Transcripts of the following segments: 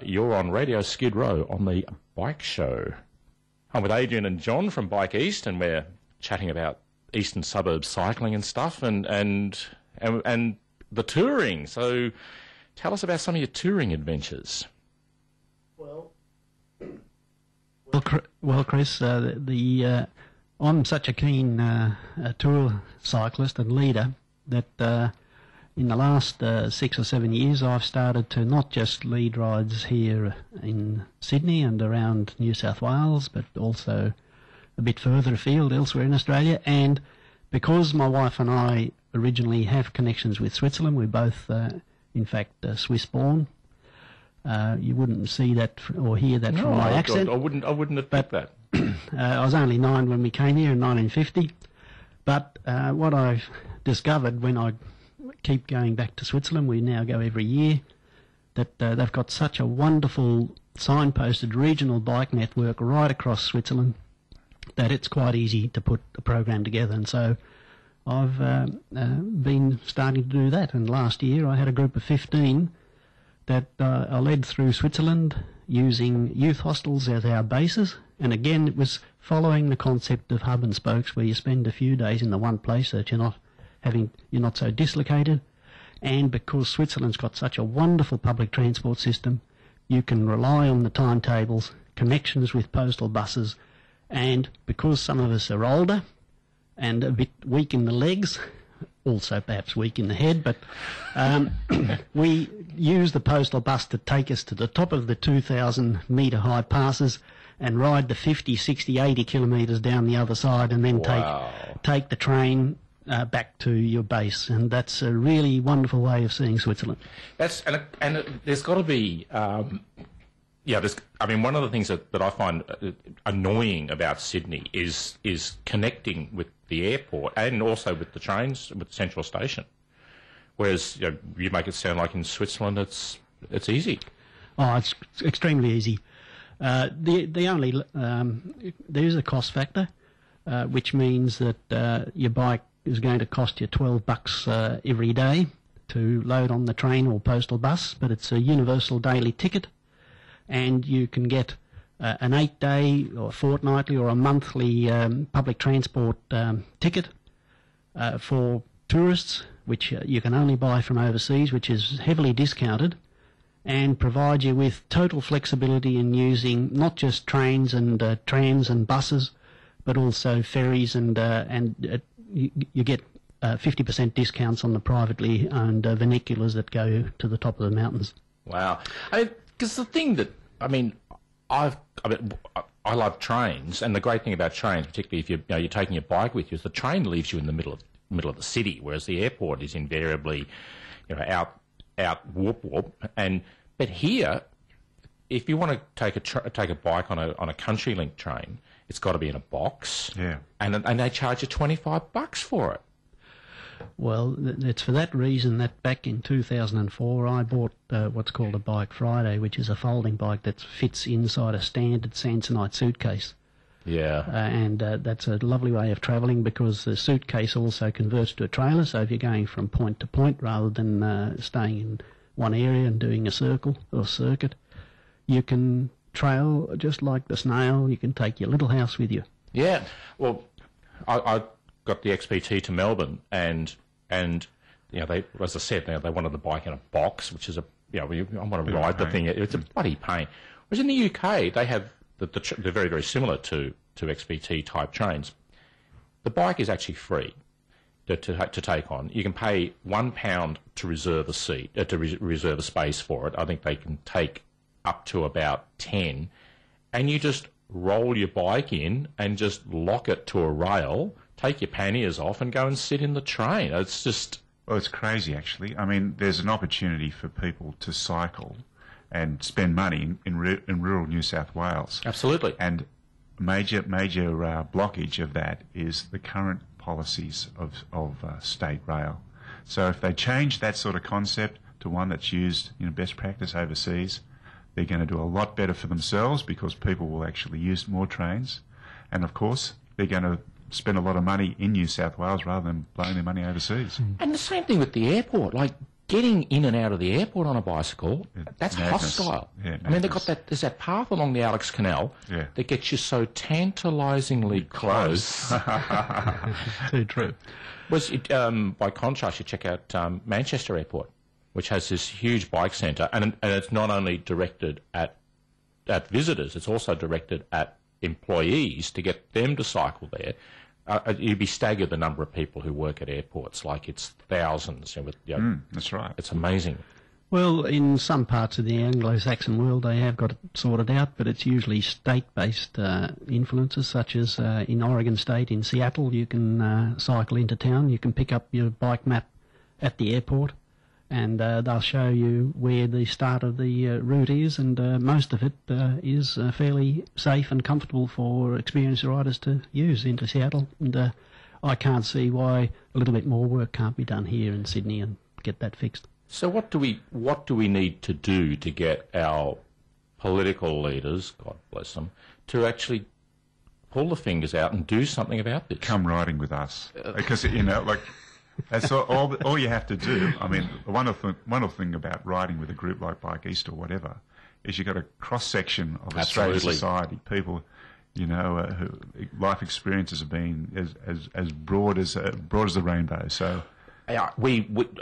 You're on Radio Skid Row on the Bike Show. I'm with Adrian and John from BIKEast, and we're chatting about eastern suburbs cycling and stuff, and the touring. So, tell us about some of your touring adventures. Well, Chris, I'm such a keen tour cyclist and leader that in the last 6 or 7 years I've started to not just lead rides here in Sydney and around New South Wales, but also a bit further afield elsewhere in Australia. And because my wife and I originally have connections with Switzerland, we're both in fact Swiss born. You wouldn't see that or hear that from my accent. I wouldn't have picked that. I was only 9 when we came here in 1950. But what I've discovered when I keep going back to Switzerland, we now go every year, that they've got such a wonderful signposted regional bike network right across Switzerland that it's quite easy to put a program together. And so I've been starting to do that. And last year I had a group of 15 that I led through Switzerland using youth hostels as our bases. And again, it was following the concept of hub and spokes, where you spend a few days in the one place so that you're not so dislocated. And because Switzerland's got such a wonderful public transport system, you can rely on the timetables, connections with postal buses, and because some of us are older and a bit weak in the legs, also perhaps weak in the head, but we use the postal bus to take us to the top of the 2,000 metre high passes and ride the 50, 60, 80 kilometres down the other side, and then take the train back to your base. And that's a really wonderful way of seeing Switzerland. And there's got to be, one of the things that I find annoying about Sydney is connecting with the airport and also with the trains, with the central station. Whereas you make it sound like in Switzerland it's easy. Oh, it's extremely easy. The only there is a cost factor, which means that your bike is going to cost you $12 every day to load on the train or postal bus, but it's a universal daily ticket, and you can get an 8-day or fortnightly or a monthly public transport ticket for tourists, which you can only buy from overseas, which is heavily discounted, and provide you with total flexibility in using not just trains and trams and buses, but also ferries, and you get 50% discounts on the privately owned vernaculars that go to the top of the mountains. Wow. Because the thing that, I love trains, and the great thing about trains, particularly if you're taking your bike with you, is the train leaves you in the middle of the city, whereas the airport is invariably, out whoop. But here, if you want to take a bike on a country link train, it's got to be in a box. Yeah. And they charge you $25 for it. Well, it's for that reason that back in 2004 I bought what's called a Bike Friday, which is a folding bike that fits inside a standard Samsonite suitcase. Yeah. And that's a lovely way of travelling, because the suitcase also converts to a trailer, so if you're going from point to point rather than staying in one area and doing a circle or circuit, you can trail just like the snail. You can take your little house with you. Yeah. Well, I got the XPT to Melbourne, and they, as I said, they wanted the bike in a box, which is I want to ride the thing. It's a bloody pain. Whereas in the UK, they have they're very, very similar to XPT type trains. The bike is actually free to take on. You can pay £1 to reserve a seat, to reserve a space for it. I think they can take up to about 10, and you just roll your bike in and just lock it to a rail, take your panniers off and go and sit in the train. It's just... Well, it's crazy, actually. There's an opportunity for people to cycle and spend money in rural New South Wales. Absolutely. And major blockage of that is the current policies of state rail. So if they change that sort of concept to one that's used best practice overseas, they're going to do a lot better for themselves, because people will actually use more trains, and of course they're going to spend a lot of money in New South Wales rather than blowing their money overseas. And the same thing with the airport. Like, getting in and out of the airport on a bicycle, that's madness. hostile. Yeah, I mean, there's that path along the Alex Canal that gets you so tantalisingly close. Too true. By contrast, you check out Manchester Airport, which has this huge bike centre, and it's not only directed at visitors, it's also directed at employees to get them to cycle there. You'd be staggered the number of people who work at airports, like it's thousands. That's right. It's amazing. Well, in some parts of the Anglo-Saxon world, they have got it sorted out, but it's usually state-based influences, such as in Oregon State, in Seattle, you can cycle into town. You can pick up your bike map at the airport, and they'll show you where the start of the route is, and most of it is fairly safe and comfortable for experienced riders to use into Seattle. And I can't see why a little bit more work can't be done here in Sydney and get that fixed. So what do we need to do to get our political leaders, God bless them, to actually pull the fingers out and do something about this? Come riding with us, because that's all you have to do. I mean, the wonderful thing about riding with a group like BIKEast or whatever is you've got a cross-section of Australian society, people, who life experiences have been as broad as the rainbow. So, I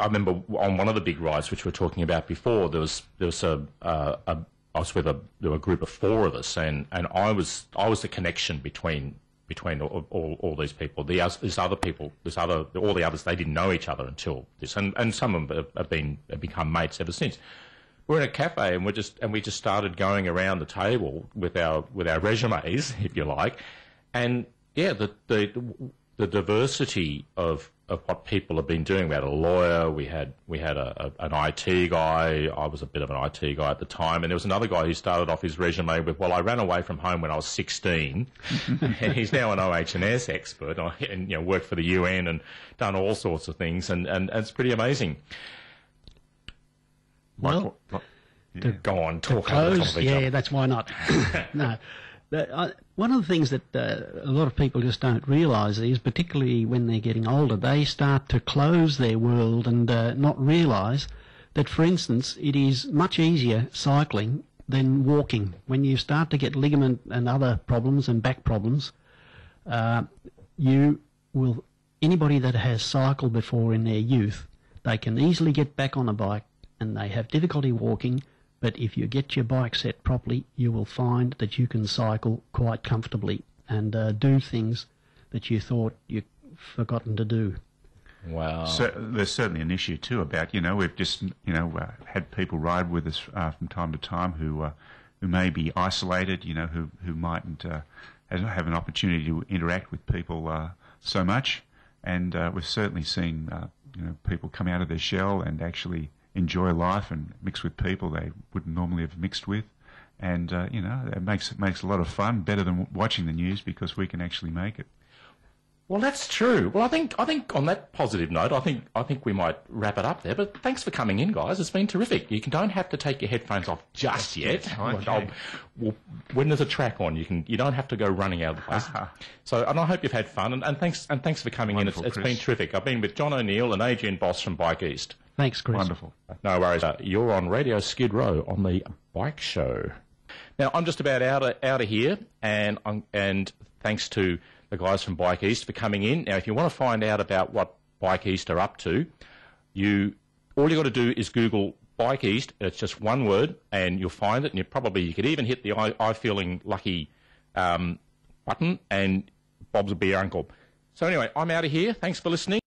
remember on one of the big rides which we were talking about before, there was I was with a group of four of us, and I was the connection between all these people. All the others, they didn't know each other until this, and some of them have become mates ever since. We're in a cafe, and we just started going around the table with our resumes, if you like, and the diversity of what people have been doing. We had a lawyer, we had an IT guy. I was a bit of an IT guy at the time, and there was another guy who started off his resume with, "Well, I ran away from home when I was 16," and he's now an OH&S expert, and worked for the UN and done all sorts of things, and it's pretty amazing. Well, go on, talk over the the top of each other. that's why not. No. One of the things that a lot of people just don't realise is, particularly when they're getting older, they start to close their world and not realise that, for instance, it is much easier cycling than walking. When you start to get ligament and other problems and back problems, anybody that has cycled before in their youth, they can easily get back on a bike and they have difficulty walking. But if you get your bike set properly, you will find that you can cycle quite comfortably and do things that you thought you'd forgotten to do. Wow. So there's certainly an issue too about, we've just, had people ride with us from time to time who may be isolated, who mightn't have an opportunity to interact with people so much. And we've certainly seen, people come out of their shell and actually enjoy life and mix with people they wouldn't normally have mixed with, and it makes a lot of fun, better than watching the news, because we can actually make it. Well, that's true. Well, I think on that positive note, I think we might wrap it up there. But thanks for coming in, guys. It's been terrific. You don't have to take your headphones off just yet. Okay. When there's a track on, you don't have to go running out of the place. So, and I hope you've had fun, and thanks for coming Wonderful, in. It's Chris. been terrific. I've been with John O'Neill and Adrian Boss from BIKEast. Thanks, Chris. Wonderful. No worries. You're on Radio Skid Row on the Bike Show. Now, I'm just about out of here, and thanks to the guys from BIKEast for coming in. Now, if you want to find out about what BIKEast are up to, all you got to do is Google BIKEast. It's just one word, and you'll find it. And you could even hit the I feeling lucky button, and Bob's will be your uncle. So anyway, I'm out of here. Thanks for listening.